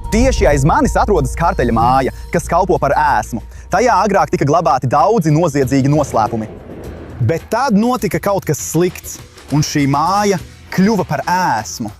Tieši aiz manis atrodas karteļa māja, kas kalpo par ēsmu. Tajā agrāk tika glabāti daudzi noziedzīgi noslēpumi. Bet tad notika kaut kas slikts, un šī māja kļuva par ēsmu.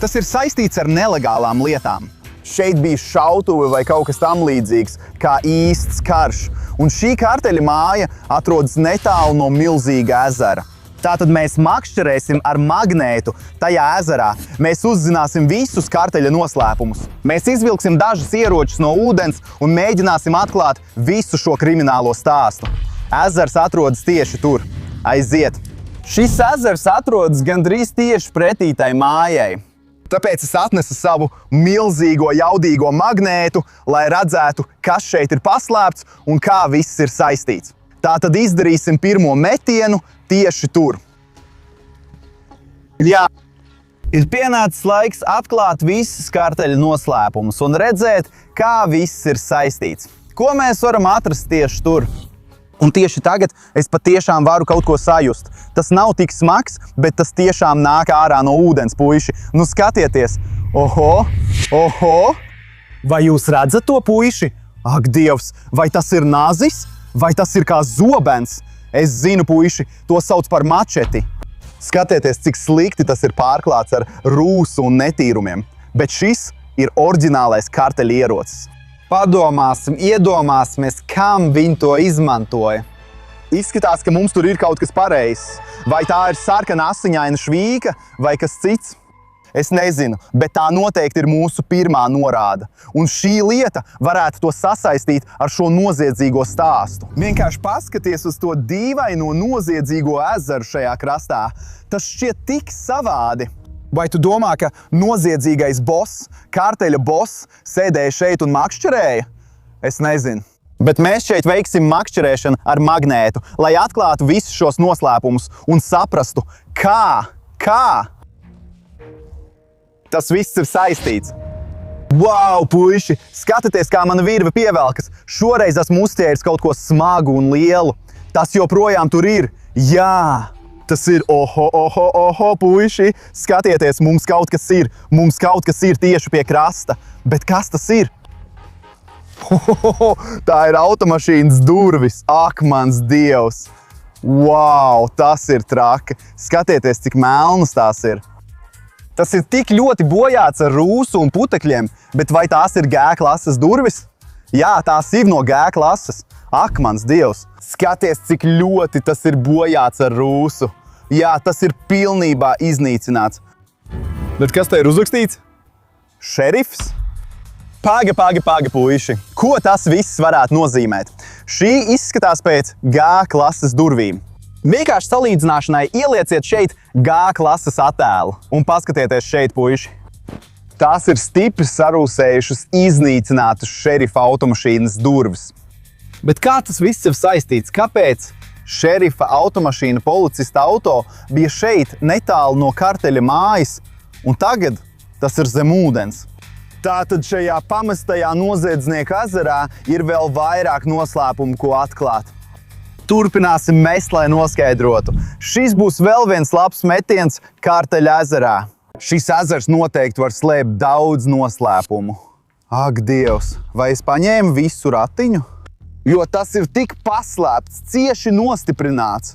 Tas ir saistīts ar nelegālām lietām. Šeit bija šautuve vai kaut kas tam līdzīgs, kā īsts karš. Un šī karteļa māja atrodas netālu no milzīga ezera. Tātad mēs makšķerēsim ar magnētu tajā ezerā. Mēs uzzināsim visus karteļa noslēpumus. Mēs izvilksim dažus ieročus no ūdens un mēģināsim atklāt visu šo kriminālo stāstu. Ezers atrodas tieši tur. Aiziet! Šis ezers atrodas gandrīz tieši pretī tai mājai. Tāpēc es atnesu savu milzīgo, jaudīgo magnētu, lai redzētu, kas šeit ir paslēpts un kā viss ir saistīts. Tātad izdarīsim pirmo metienu tieši tur. Jā, ir pienācis laiks atklāt visus karteļa noslēpumus un redzēt, kā viss ir saistīts. Ko mēs varam atrast tieši tur? Un tieši tagad es patiešām varu kaut ko sajust. Tas nav tik smags, bet tas tiešām nāk ārā no ūdens, puiši. Nu skatieties! Oho! Oho! Vai jūs redzat to, puiši? Ak, Dievs! Vai tas ir nazis? Vai tas ir kā zobens? Es zinu, puiši, to sauc par mačeti. Skatieties, cik slikti tas ir pārklāts ar rūsu un netīrumiem. Bet šis ir oriģinālais karteļa ierocis. Padomāsim, iedomāsimies, kam viņi to izmantoja. Izskatās, ka mums tur ir kaut kas pareizs. Vai tā ir sarkana asiņaina švīka vai kas cits? Es nezinu, bet tā noteikti ir mūsu pirmā norāde. Un šī lieta varētu to sasaistīt ar šo noziedzīgo stāstu. Vienkārši paskaties uz to dīvaino noziedzīgo ezeru šajā krastā. Tas šķiet tik savādi. Vai tu domā, ka noziedzīgais boss, karteļa boss, sēdēja šeit un makšķerēja? Es nezinu. Bet mēs šeit veiksim makšķerēšanu ar magnētu, lai atklātu visus šos noslēpumus un saprastu, kā tas viss ir saistīts. Wow, puiši! Skatieties, kā mana virve pievelkas. Šoreiz esmu uzķēris kaut ko smagu un lielu. Tas joprojām tur ir. Jā! Tas ir oho, puiši! Skatieties, mums kaut kas ir. Mums kaut kas ir tieši pie krasta. Bet kas tas ir? Tā ir automašīnas durvis. Ak, mans Dievs! Wow, tas ir traki. Skatieties, cik melnas tās ir. Tas ir tik ļoti bojāts ar rūsu un putekļiem, bet vai tās ir G klases durvis? Jā, tās ir no G klases. Ak, mans Dievs! Skaties, cik ļoti tas ir bojāts ar rūsu. Jā, tas ir pilnībā iznīcināts. Bet kas te ir uzrakstīts? Šerifs? Paga, puiši! Ko tas viss varētu nozīmēt? Šī izskatās pēc G klases durvīm. Vienkārši salīdzināšanai ielieciet šeit G klases attēlu un paskatieties šeit, puiši. Tās ir stipri sarūsējušas, iznīcinātas šerifa automašīnas durvis. Bet kā tas viss ir saistīts? Kāpēc šerifa automašīna, policista auto bija šeit netālu no karteļa mājas un tagad tas ir zem ūdens? Tātad šajā pamestajā noziedznieka ezerā ir vēl vairāk noslēpumu, ko atklāt. Turpināsim mest, lai noskaidrotu. Šis būs vēl viens labs metiens karteļa ezerā. Šis ezers noteikti var slēpt daudz noslēpumu. Ak, Dievs, vai es paņēmu visu ratiņu? Jo tas ir tik paslēpts, cieši nostiprināts.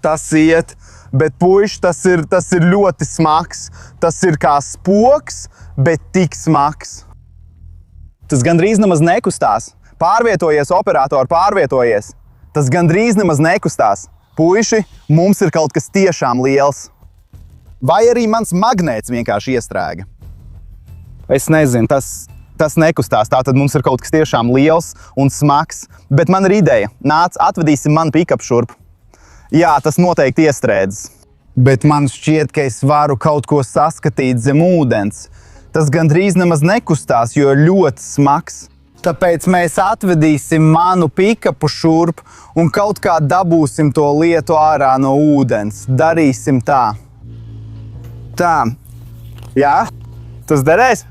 Tas iet, bet puiši, tas ir ļoti smags. Tas ir kā spoks, bet tik smags. Tas gandrīz nemaz nekustās. Pārvietojies, operatori, pārvietojies. Tas gandrīz nemaz nekustās. Puiši, mums ir kaut kas tiešām liels. Vai arī mans magnēts vienkārši iestrēga? Es nezinu, tas nekustās. Tātad mums ir kaut kas tiešām liels un smags. Bet man ir ideja. Nāc, atvedīsim manu pikapu šurp. Jā, tas noteikti iestrēdzas. Bet man šķiet, ka es varu kaut ko saskatīt zem ūdens. Tas gandrīz nemaz nekustās, jo ir ļoti smags. Tāpēc mēs atvedīsim manu pikapu šurp un kaut kā dabūsim to lietu ārā no ūdens. Darīsim tā. Tā. Jā? Tas derēs?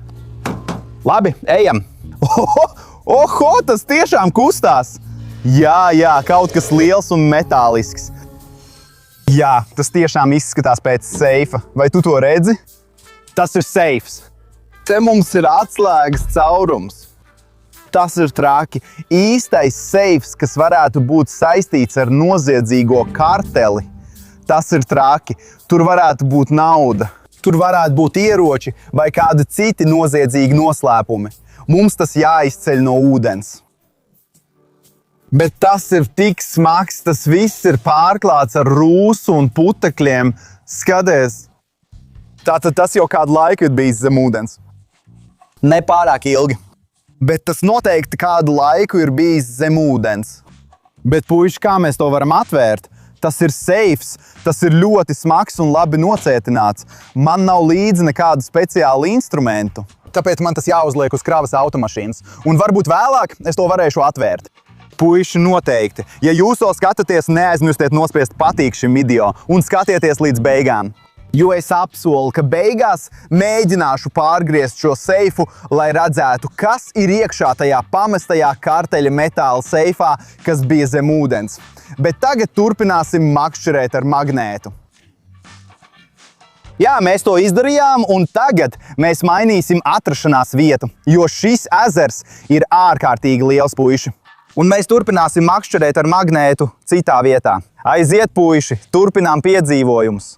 Labi, ejam. Oho, tas tiešām kustās. Jā, kaut kas liels un metālisks. Jā, tas tiešām izskatās pēc seifa. Vai tu to redzi? Tas ir seifs. Te mums ir atslēgas caurums. Tas ir traki. Īstais seifs, kas varētu būt saistīts ar noziedzīgo karteli. Tas ir traki. Tur varētu būt nauda. Tur varētu būt ieroči vai kādi citi noziedzīgi noslēpumi. Mums tas jāizceļ no ūdens. Bet tas ir tik smags, tas viss ir pārklāts ar rūsu un putekļiem. Skaties! Tātad tas jau kādu laiku ir bijis zem ūdens. Ne pārāk ilgi. Bet tas noteikti kādu laiku ir bijis zem ūdens. Bet, puiši, kā mēs to varam atvērt? Tas ir seifs, tas ir ļoti smags un labi nocietināts. Man nav līdzi nekādu speciālu instrumentu. Tāpēc man tas jāuzliek uz kravas automašīnas. Un varbūt vēlāk es to varēšu atvērt. Puiši, noteikti. Ja jūs to skatāties, neaizmirstiet nospiest patīk šim video un skatieties līdz beigām. Jo es apsolu, ka beigās mēģināšu pārgriezt šo seifu, lai redzētu, kas ir iekšā tajā pamestajā karteļa metāla seifā, kas bija zem ūdens. Bet tagad turpināsim makšķerēt ar magnētu. Jā, mēs to izdarījām, un tagad mēs mainīsim atrašanās vietu, jo šis ezers ir ārkārtīgi liels, puiši. Un mēs turpināsim makšķerēt ar magnētu citā vietā. Aiziet, puiši, turpinām piedzīvojumus.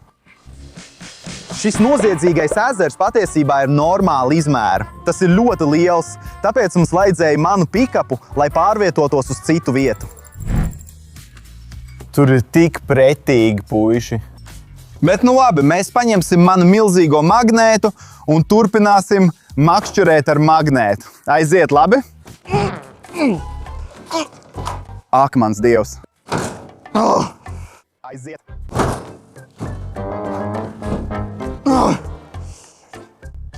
Šis noziedzīgais ezers patiesībā ir normāla izmēra. Tas ir ļoti liels, tāpēc mums vajadzēja manu pikapu, lai pārvietotos uz citu vietu. Tur ir tik pretīgi, puiši. Bet nu labi, mēs paņemsim manu milzīgo magnētu un turpināsim makšķerēt ar magnētu. Aiziet, labi? Ak, mans Dievs! Aiziet!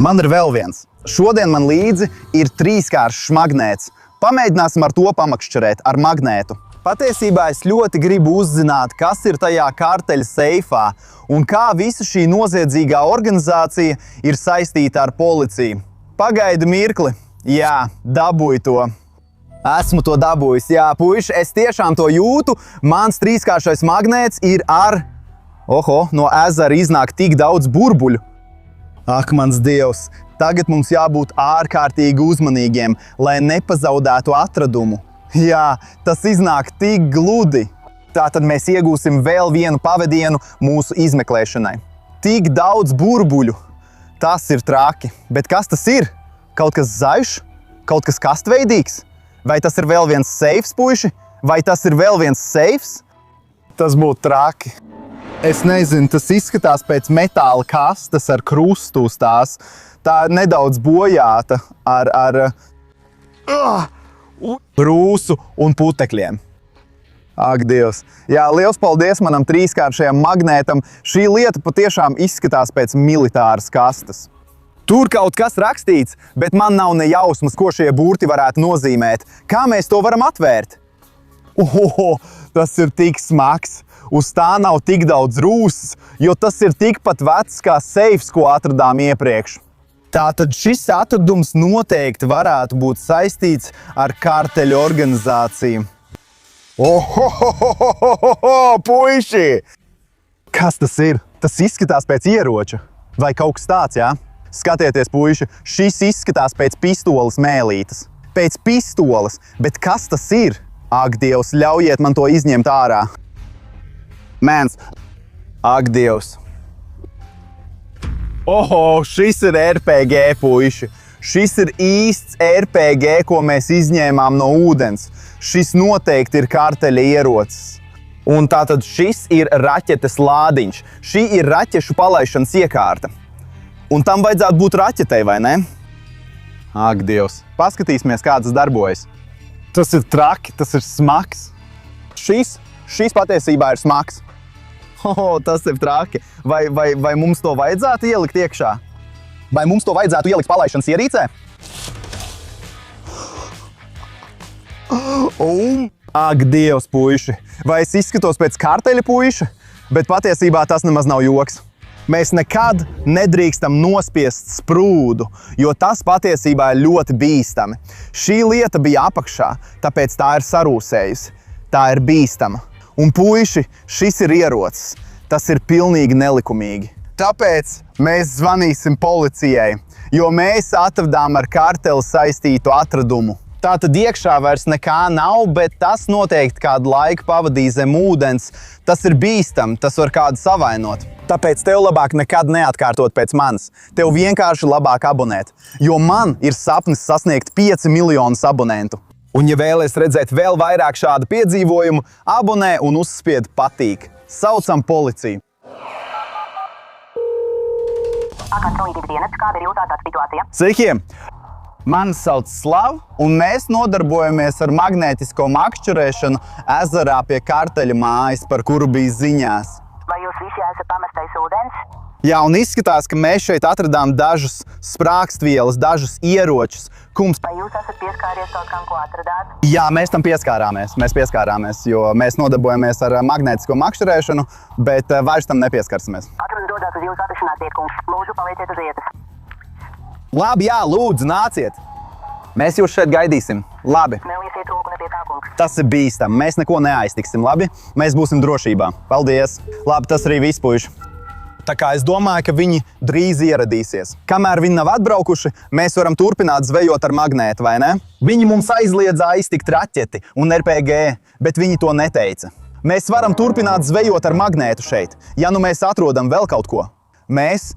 Man ir vēl viens. Šodien man līdzi ir trīskāršs magnēts. Pamēģināsim ar to pamakšķerēt ar magnētu. Patiesībā es ļoti gribu uzzināt, kas ir tajā karteļa seifā un kā visa šī noziedzīgā organizācija ir saistīta ar policiju. Pagaidi mirkli. Jā, dabūju to. Esmu to dabūjis. Jā, puiši, es tiešām to jūtu. Mans trīskāršais magnēts ir ar... Oho, no ezera iznāk tik daudz burbuļu. Ak, mans Dievs, tagad mums jābūt ārkārtīgi uzmanīgiem, lai nepazaudētu atradumu. Jā, tas iznāk tik gludi. Tātad mēs iegūsim vēl vienu pavadienu mūsu izmeklēšanai. Tik daudz burbuļu. Tas ir traki. Bet kas tas ir? Kaut kas zaļš? Kaut kas kastveidīgs? Vai tas ir vēl viens seifs, puiši? Vai tas ir vēl viens seifs? Tas būtu traki. Es nezinu, tas izskatās pēc metāla kastes ar krustu uz tās. Tā nedaudz bojāta ar rūsu un putekļiem. Ak, Dievs! Jā, liels paldies manam trīskāršajam magnētam. Šī lieta patiešām izskatās pēc militāras kastes. Tur kaut kas rakstīts, bet man nav ne jausmas, ko šie burti varētu nozīmēt. Kā mēs to varam atvērt? Oho, tas ir tik smags! Uz tā nav tik daudz rūsas, jo tas ir tikpat vecs kā seifs, ko atradām iepriekš. Tātad šis atradums noteikti varētu būt saistīts ar karteļu organizāciju. Ohohohohoho, puiši! Kas tas ir? Tas izskatās pēc ieroča. Vai kaut kas tāds, jā? Skatieties, puiši, šis izskatās pēc pistoles mēlītes. Pēc pistoles, bet kas tas ir? Ak, Dievs, ļaujiet man to izņemt ārā. Mēns. Ak, Dievs. Oho, šis ir RPG, puiši. Šis ir īsts RPG, ko mēs izņēmām no ūdens. Šis noteikti ir karteļa ierocis. Un tātad šis ir raķetes lādiņš. Šī ir raķešu palaišanas iekārta. Un tam vajadzētu būt raķetei, vai ne? Ak, Dievs. Paskatīsimies, kā tas darbojas. Tas ir traki, tas ir smags. Šis patiesībā ir smags. Tas ir traki. Vai mums to vajadzētu ielikt iekšā? Vai mums to vajadzētu ielikt palaišanas ierīcē? Ak, Dievs, puiši! Vai es izskatos pēc karteļa, puiši? Bet patiesībā tas nemaz nav joks. Mēs nekad nedrīkstam nospiest sprūdu, jo tas patiesībā ir ļoti bīstami. Šī lieta bija apakšā, tāpēc tā ir sarūsējusi. Tā ir bīstama. Un, puiši, šis ir ierocis. Tas ir pilnīgi nelikumīgi. Tāpēc mēs zvanīsim policijai. jo mēs atradām ar karteli saistītu atradumu. Tātad iekšā vairs nekā nav, bet tas noteikti kādu laiku pavadīja zem ūdens. Tas ir bīstam, tas var kādu savainot. Tāpēc tev labāk nekad neatkārtot pēc manis. Tev vienkārši labāk abonēt, jo man ir sapnis sasniegt 5 miljonus abonentu. Un ja vēlies redzēt vēl vairāk šādu piedzīvojumu, abonē un uzspied patīk. Saucam policiju. Kāda ir jūsu ārkārtas situācija? Sveiki! Mani sauc Slava, un mēs nodarbojamies ar magnētisko makšķerēšanu ezerā pie karteļa mājas, par kuru bija ziņās. Vai jūs visi esat pamestais ūdens? Jā, un izskatās, ka mēs šeit atradām dažus sprākstvielas, dažus ieročus. Vai jūs esat pieskāries kaut kam, ko atradāt? Jā, mēs tam pieskārāmies. Mēs pieskārāmies, jo mēs nodarbojamies ar magnētisko makšķerēšanu, bet vairs tam nepieskarsimies. Atruna dodās uz jūsu atrašanās vietu, kungs. Lūdzu, palieciet uz vietas. Labi, jā, lūdzu, nāciet. Mēs jūs šeit gaidīsim. Labi. Nelieciet roku ne pie kā, kungs. Tas ir bīstam. Mēs neko neaiztiksim, labi? Mēs būsim drošībā. Paldies. Labi, tas arī viss, puiši. Tā kā es domāju, ka viņi drīz ieradīsies. Kamēr viņi nav atbraukuši, mēs varam turpināt zvejot ar magnētu, vai ne? Viņi mums aizliedza aiztikt raķeti un RPG, bet viņi to neteica. Mēs varam turpināt zvejot ar magnētu šeit, ja nu mēs atrodam vēl kaut ko. Mēs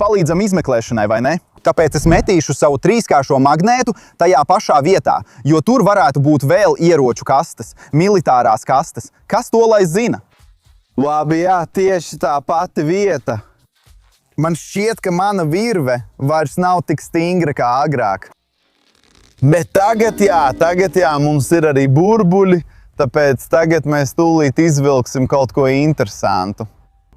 palīdzam izmeklēšanai, vai ne? Tāpēc es metīšu savu trīskāršo magnētu tajā pašā vietā, jo tur varētu būt vēl ieroču kastes, militārās kastes. Kas to lai zina? Labi, jā, tieši tā pati vieta. Man šķiet, ka mana virve vairs nav tik stingra kā agrāk. Bet tagad jā, mums ir arī burbuļi, tāpēc tagad mēs tūlīt izvilksim kaut ko interesantu.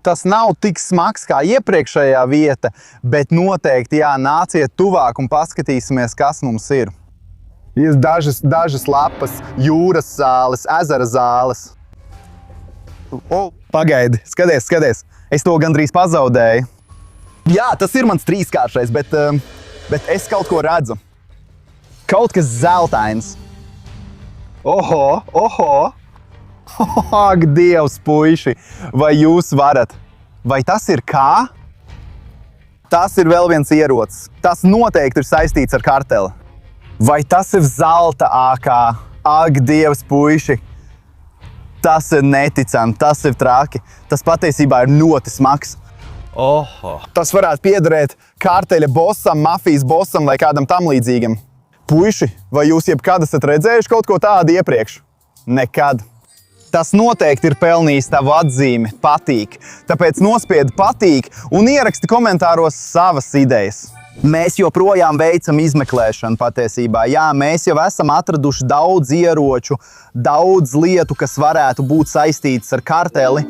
Tas nav tik smags kā iepriekšējā vieta, bet noteikti nāciet tuvāk un paskatīsimies, kas mums ir. Ir dažas lapas, jūras zāles, ezera zāles. Pagaidi, skaties. Es to gandrīz pazaudēju. Jā, tas ir mans trīskāršais, bet es kaut ko redzu. Kaut kas zeltains. Oho! Ak, Dievs, puiši! Vai jūs varat? Vai tas ir kā? Tas ir vēl viens ierocis. Tas noteikti ir saistīts ar karteli. Vai tas ir zelta ākā? Ak, Dievs, puiši! Tas ir neticami, tas ir traki. Tas patiesībā ir ļoti smags. Tas varētu piederēt karteļa bossam, mafijas bossam vai kādam tam līdzīgam. Puiši, vai jūs jebkad esat redzējuši kaut ko tādu iepriekš? Nekad. Tas noteikti ir pelnījis tavu atzīmi, patīk. Tāpēc nospiedi patīk un ieraksti komentāros savas idejas. Mēs joprojām veicam izmeklēšanu patiesībā. Jā, mēs jau esam atraduši daudz ieroču, daudz lietu, kas varētu būt saistītas ar karteli,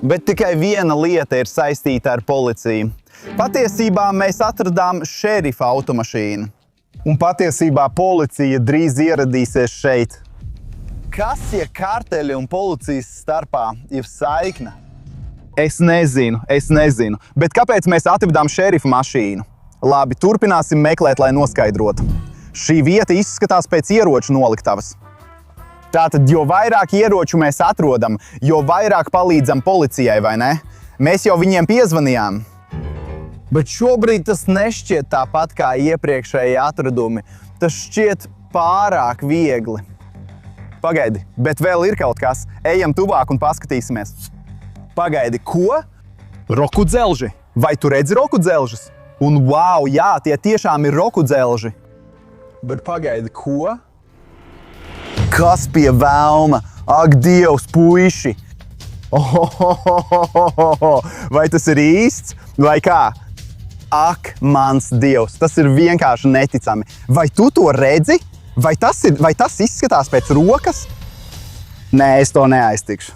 bet tikai viena lieta ir saistīta ar policiju. Patiesībā mēs atradām šerifa automašīnu. Un patiesībā policija drīz ieradīsies šeit. Kas, ja karteļi un policijas starpā ir saikne? Es nezinu, bet kāpēc mēs atvedām šerifa mašīnu? Labi, turpināsim meklēt, lai noskaidrotu. Šī vieta izskatās pēc ieroču noliktavas. Tātad, jo vairāk ieroču mēs atrodam, jo vairāk palīdzam policijai, vai ne? Mēs jau viņiem piezvanījām. Bet šobrīd tas nešķiet tāpat kā iepriekšējie atradumi. Tas šķiet pārāk viegli. Pagaidi, bet vēl ir kaut kas. Ejam tuvāk un paskatīsimies. Pagaidi, ko? Roku dzelži. Vai tu redzi roku dzelžus? Un wow, jā, tie tiešām ir roku dzelži. Bet pagaidi, ko? Kas pie velna? Ak, Dievs, puiši! Vai tas ir īsts? Vai kā? Ak, mans Dievs, tas ir vienkārši neticami. Vai tu to redzi? Vai tas izskatās pēc rokas? Nē, es to neaiztikšu.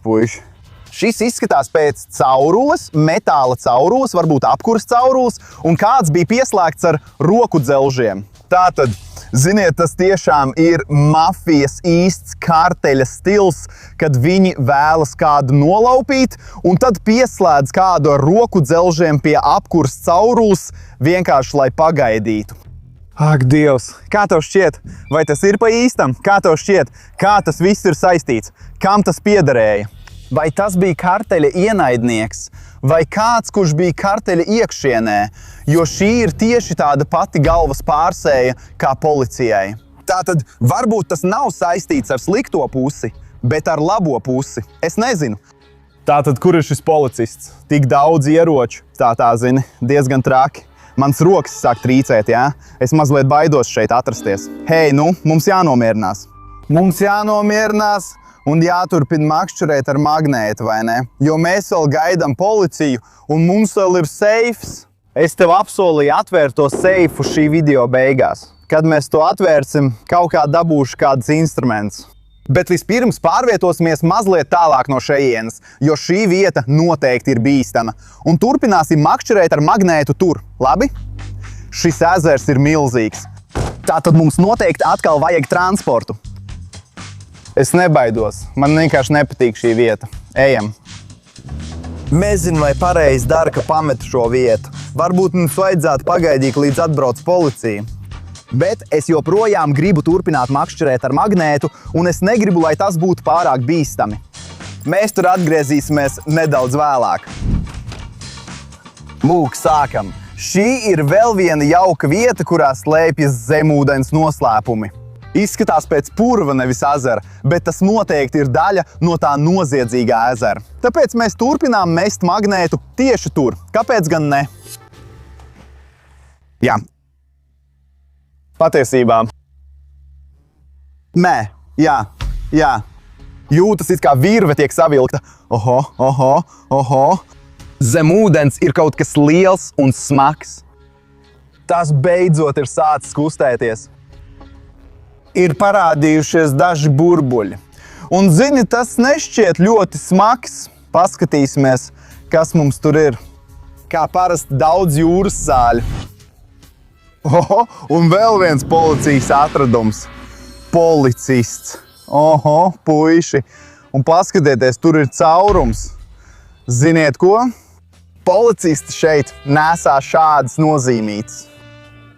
Puiši. Šis izskatās pēc caurules, metāla caurules, varbūt apkurs caurules, un kāds bija pieslēgts ar roku dzelžiem. Tātad, ziniet, tas tiešām ir mafijas īsts karteļa stils, kad viņi vēlas kādu nolaupīt, un tad pieslēdz kādu ar roku dzelžiem pie apkurs caurules, vienkārši lai pagaidītu. Ak, Dievs, kā tev šķiet? Vai tas ir pa īstam? Kā tev šķiet? Kā tas viss ir saistīts? Kam tas piederēja? Vai tas bija karteļa ienaidnieks? vai kāds, kurš bija karteļa iekšienē, jo šī ir tieši tāda pati galvas pārsēja kā policijai. Tātad varbūt tas nav saistīts ar slikto pusi, bet ar labo pusi. Es nezinu. Tātad, kur ir šis policists? Tik daudz ieroču. Tā zini, diezgan traki. Mans rokas sāk trīcēt, jā? Es mazliet baidos šeit atrasties. Hei, mums jānomierinās. Mums jānomierinās un jāturpina makšķerēt ar magnētu, vai ne? Jo mēs vēl gaidām policiju un mums vēl ir seifs. Es tev apsolīju atvērt to seifu šī video beigās. Kad mēs to atvērsim, kaut kā dabūšu kādus instrumentus. Bet vispirms pārvietosimies mazliet tālāk no šejienes, jo šī vieta noteikti ir bīstama. Un turpināsim makšķerēt ar magnētu tur, labi? Šis ezers ir milzīgs. Tātad mums noteikti atkal vajag transportu. Es nebaidos, man vienkārši nepatīk šī vieta. Ejam. Nezinu, vai pareizi dara, ka pametu šo vietu. Varbūt mums vajadzētu pagaidīt, līdz atbrauc policija. Bet es joprojām gribu turpināt makšķerēt ar magnētu, un es negribu, lai tas būtu pārāk bīstami. Mēs tur atgriezīsimies nedaudz vēlāk. Lūk, sākam. Šī ir vēl viena jauka vieta, kurā slēpjas zemūdens noslēpumi. Izskatās pēc purva, nevis ezera, bet tas noteikti ir daļa no tā noziedzīgā ezera. Tāpēc mēs turpinām mest magnētu tieši tur. Kāpēc gan ne? Jā. Patiesībā. Nē, jā. Jūtas it kā virve tiek savilkta. Oho. Zem ūdens ir kaut kas liels un smags. Tas beidzot ir sācis kustēties. Ir parādījušies daži burbuļi. Un zini, tas nešķiet ļoti smags. Paskatīsimies, kas mums tur ir. Kā parasti daudz jūras zāļu. Un vēl viens policijas atradums. Policists. Puiši. Un paskatieties, tur ir caurums. Ziniet ko? Policisti šeit nesā šādas nozīmītas.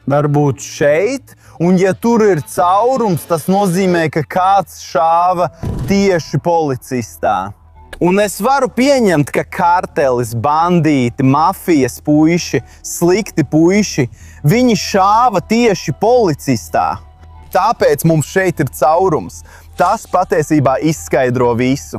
Varbūt šeit? Un ja tur ir caurums, tas nozīmē, ka kāds šāva tieši policistā. Un es varu pieņemt, ka kartelis, bandīti, mafijas puiši, slikti puiši, viņi šāva tieši policistā. Tāpēc mums šeit ir caurums. Tas patiesībā izskaidro visu.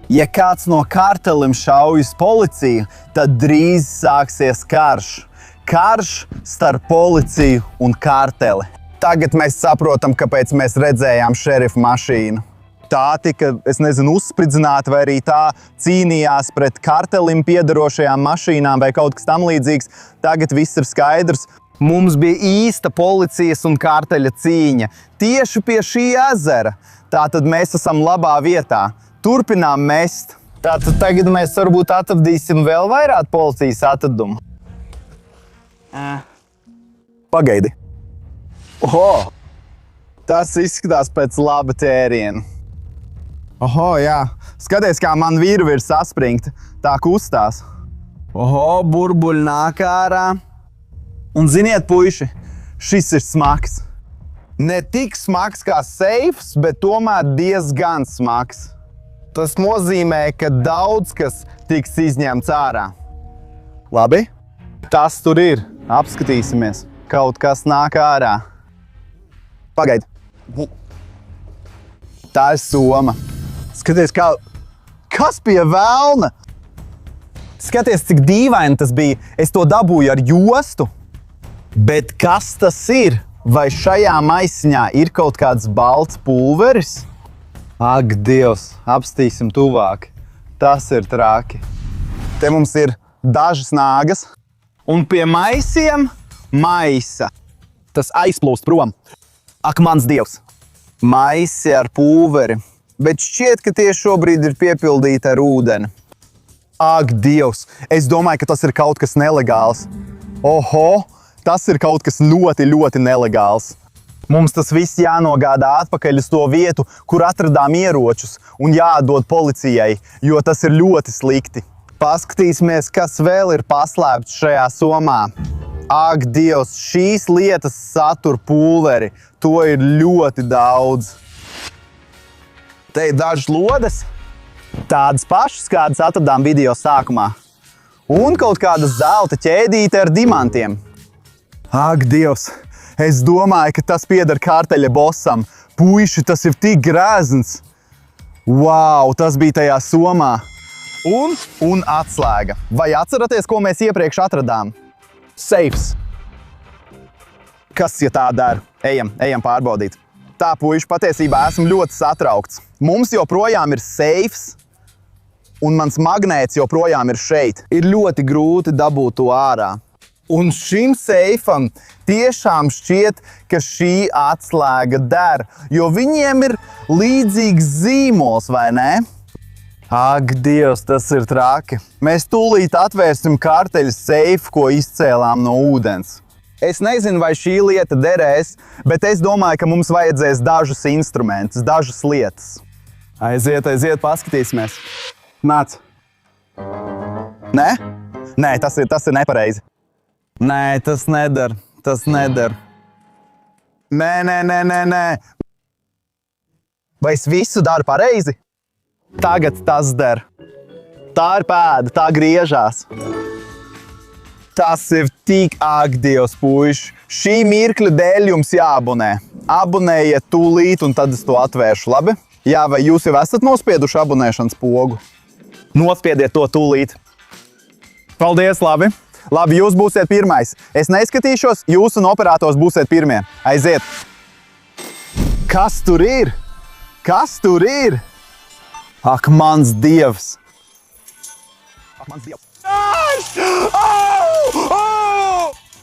Ja kāds no kartelim šaujas policiju, tad drīz sāksies karš. Karš starp policiju un karteli. Tagad mēs saprotam, kāpēc mēs redzējām šerifa mašīnu. Tā tika, uzspridzināta, vai arī tā cīnījās pret kartelim piederošajām mašīnām vai kaut kas tam līdzīgs. Tagad viss ir skaidrs. Mums bija īsta policijas un karteļa cīņa tieši pie šī ezera. Tātad mēs esam labā vietā. Turpinām mest. Tātad tagad mēs varbūt atradīsim vēl vairāk policijas atradumu. Pagaidi. Tas izskatās pēc laba tēriena. Jā. Skaties, kā man virve ir saspringta. Tā kustās. Burbuļi nāk ārā. Un ziniet, puiši, šis ir smags. Ne tik smags kā seifs, bet tomēr diezgan smags. Tas nozīmē, ka daudz kas tiks izņemts ārā. Labi? Tas tur ir. Apskatīsimies. Kaut kas nāk ārā. Pagaidi. Tā ir soma. Skaties, kas pie velna? Skaties, cik dīvaini tas bija. Es to dabūju ar jostu. Bet kas tas ir? Vai šajā maisiņā ir kaut kāds balts pulveris? Ak, Dievs, apstīsim tuvāk. Tas ir traki. Te mums ir dažas nāgas. Un pie maisiem maisa. Tas aizplūst prom. Ak, mans Dievs. Maisi ar pulveri. Bet šķiet, ka tie šobrīd ir piepildīti ar ūdeni. Ak, Dievs! Es domāju, ka tas ir kaut kas nelegāls. Tas ir kaut kas ļoti, ļoti nelegāls. Mums tas viss jānogādā atpakaļ uz to vietu, kur atradām ieročus, un jāatdod policijai, jo tas ir ļoti slikti. Paskatīsimies, kas vēl ir paslēpts šajā somā. Ak, Dievs! Šīs lietas satur pulveri. To ir ļoti daudz. Te ir dažas lodes, tādas pašas, kādas atradām video sākumā. Un kaut kāda zelta ķēdīte ar dimantiem. Ak, Dievs! Es domāju, ka tas pieder kārteļa bosam. Puiši, tas ir tik grēzns. Wow, tas bija tajā somā. Un atslēga. Vai atceraties, ko mēs iepriekš atradām? Seifs. Kas, ja tā dara? Ejam pārbaudīt. Tā, puiši, patiesībā esmu ļoti satraukts. Mums joprojām ir seifs, un mans magnēts joprojām ir šeit. Ir ļoti grūti dabūt to ārā. Un šim seifam tiešām šķiet, ka šī atslēga der, jo viņiem ir līdzīgs zīmols, vai ne? Ak, Dievs, tas ir traki. Mēs tūlīt atvērsim kārteļa seifu, ko izcēlām no ūdens. Es nezinu, vai šī lieta derēs, bet es domāju, ka mums vajadzēs dažus instrumentus, dažas lietas. Aiziet, paskatīsimies. Nāc. Nē? Nē, tas ir nepareizi. Nē, tas neder. Nē. Vai es visu daru pareizi? Tagad tas der. Tā ir pēda, tā griežās. Tas ir tik ak, Dievs, puiši. Šī mirkļa dēļ jums jāabonē. Abonējiet tūlīt, un tad es to atvēršu, labi? Jā, vai jūs jau esat nospieduši abonēšanas pogu? Nospiediet to tūlīt. Paldies, labi. Labi, jūs būsiet pirmais. Es neizskatīšos, jūs un operators būsiet pirmie. Aiziet. Kas tur ir? Ak, mans Dievs!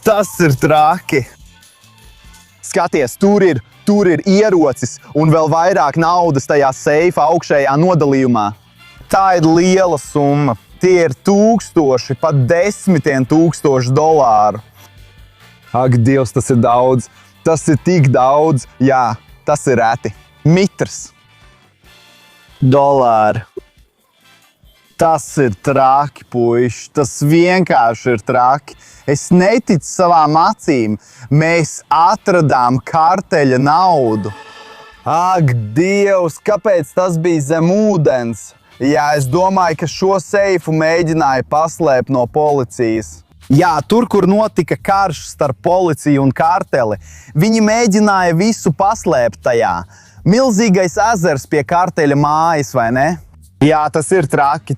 Tas ir traki! Skaties, tur ir ierocis un vēl vairāk naudas tajā seifa augšējā nodalījumā. Tā ir liela summa. Tie ir tūkstoši, pat $10 000. Ak, Dievs, tas ir daudz. Tas ir tik daudz. Jā, tas ir reti. Mitrs. $. Tas ir traki, puiši. Tas vienkārši ir traki. Es neticu savām acīm. Mēs atradām kārteļa naudu. Ak, Dievs, kāpēc tas bija zem ūdens? Jā, es domāju, ka šo seifu mēģināja paslēpt no policijas. Jā, tur, kur notika karš starp policiju un karteli, viņi mēģināja visu paslēpt tajā. Milzīgais ezers pie karteļa mājas, vai ne? Jā, tas ir traki,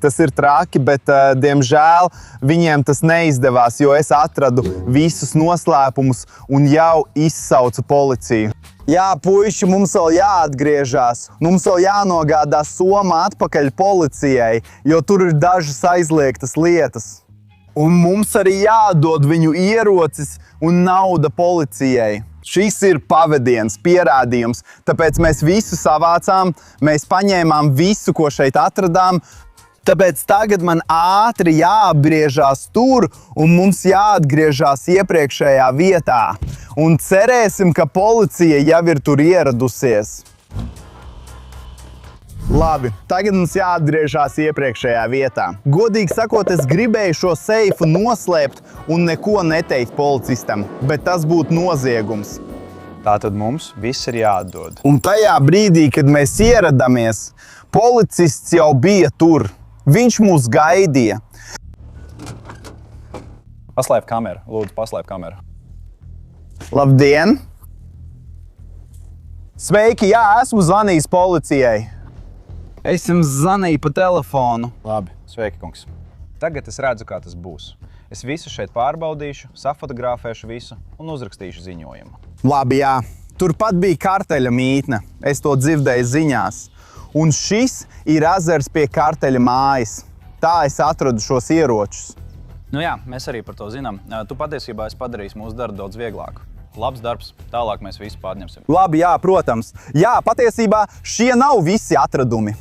bet, diemžēl, viņiem tas neizdevās, jo es atradu visus noslēpumus un jau izsaucu policiju. Jā, puiši, mums vēl jāatgriežās. Mums vēl jānogādā soma atpakaļ policijai, jo tur ir dažas aizliegtas lietas. Un mums arī jādod viņu ierocis un nauda policijai. Šis ir pavadiens, pierādījums, tāpēc mēs visu savācām, mēs paņēmām visu, ko šeit atradām, tāpēc tagad man ātri jāapgriežās tur un mums jāatgriežās iepriekšējā vietā. Un cerēsim, ka policija jau ir tur ieradusies. Labi, tagad mums jāatgriežās iepriekšējā vietā. Godīgi sakot, es gribēju šo seifu noslēpt un neko neteikt policistam, bet tas būtu noziegums. Tātad mums viss ir jāatdod. Un tajā brīdī, kad mēs ieradāmies, policists jau bija tur. Viņš mūs gaidīja. Paslēp kameru, lūdzu, paslēp kameru. Labdien! Sveiki, jā, esmu zvanījis policijai. Es jums zvanīju pa telefonu. Labi, sveiki, kungs. Tagad es redzu, kā tas būs. Es visu šeit pārbaudīšu, safotografēšu visu un uzrakstīšu ziņojumu. Labi, jā. Turpat bija karteļa mītne. Es to dzirdēju ziņās. Un šis ir ezers pie karteļa mājas. Tā es atradu šos ieročus. Nu jā, mēs arī par to zinām. Tu patiesībā esi padarījis mūsu darbu daudz vieglāku. Labs darbs, tālāk mēs visu pārņemsim. Labi, jā, protams. Jā, patiesībā šie nav visi atradumi.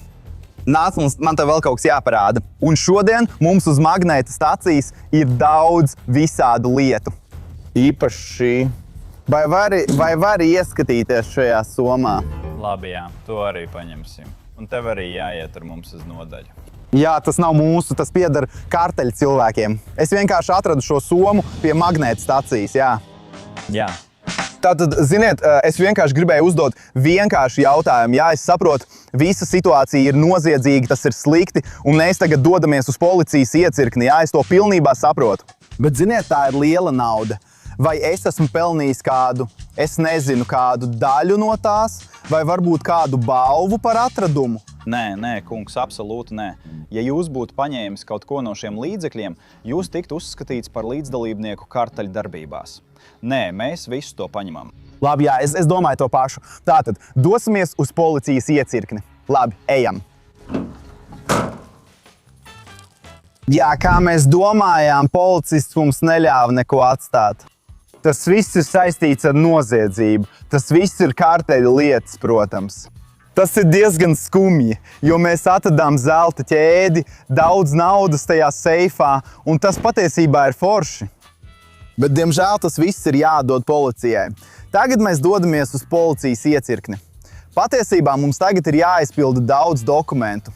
Nāc, man te vēl kaut kas jāparāda. Un šodien mums uz magnēta stacijas ir daudz visādu lietu. Īpaši šī. Vai vari ieskatīties šajā somā? Labi, jā, to arī paņemsim. Un tev arī jāiet ar mums uz nodaļu. Jā, tas nav mūsu, tas pieder karteļa cilvēkiem. Es vienkārši atradu šo somu pie magnēta stacijas, jā. Jā. Tātad, ziniet, es vienkārši gribēju uzdot vienkārši jautājumu. Jā, es saprotu, Visa situācija ir noziedzīga, tas ir slikti, un mēs tagad dodamies uz policijas iecirkni. Jā, es to pilnībā saprotu. Bet, ziniet, tā ir liela nauda. Vai es esmu pelnījis kādu, es nezinu, kādu daļu no tās, vai varbūt kādu balvu par atradumu? Nē, kungs, absolūti nē. Ja jūs būtu paņēmis kaut ko no šiem līdzekļiem, jūs tiktu uzskatīts par līdzdalībnieku karteļdarbībās. Nē, mēs visu to paņemam. Labi, jā, es domāju to pašu. Tātad, dosimies uz policijas iecirkni. Labi, ejam. Jā, kā mēs domājām, policists mums neļāva neko atstāt. Tas viss ir saistīts ar noziedzību. Tas viss ir karteļa lietas, protams. Tas ir diezgan skumji, jo mēs atradām zelta ķēdi, daudz naudas tajā seifā, un tas patiesībā ir forši. Bet, diemžēl, tas viss ir jādod policijai. Tagad mēs dodamies uz policijas iecirkni. Patiesībā mums tagad ir jāizpilda daudz dokumentu.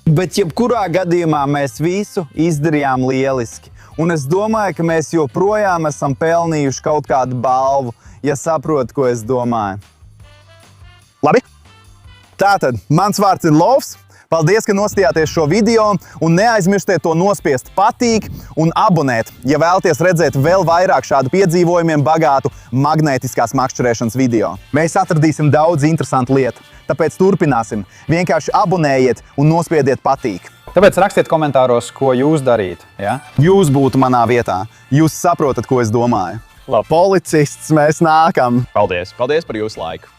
Bet jebkurā gadījumā mēs visu izdarījām lieliski. Un es domāju, ka mēs joprojām esam pelnījuši kaut kādu balvu, ja saprotu, ko es domāju. Labi? Tātad, mans vārds ir Lovs. Paldies, ka nostījāties šo video, un neaizmirstiet to nospiest patīk un abonēt, ja vēlaties redzēt vēl vairāk šādu piedzīvojumiem bagātu magnētiskās makšķerēšanas video. Mēs atradīsim daudz interesantu lietu, tāpēc turpināsim. Vienkārši abonējiet un nospiediet patīk. Tāpēc rakstiet komentāros, ko jūs darītu. Ja? Jūs būtu manā vietā. Jūs saprotat, ko es domāju. Labi. Policists, mēs nākam. Paldies par jūsu laiku.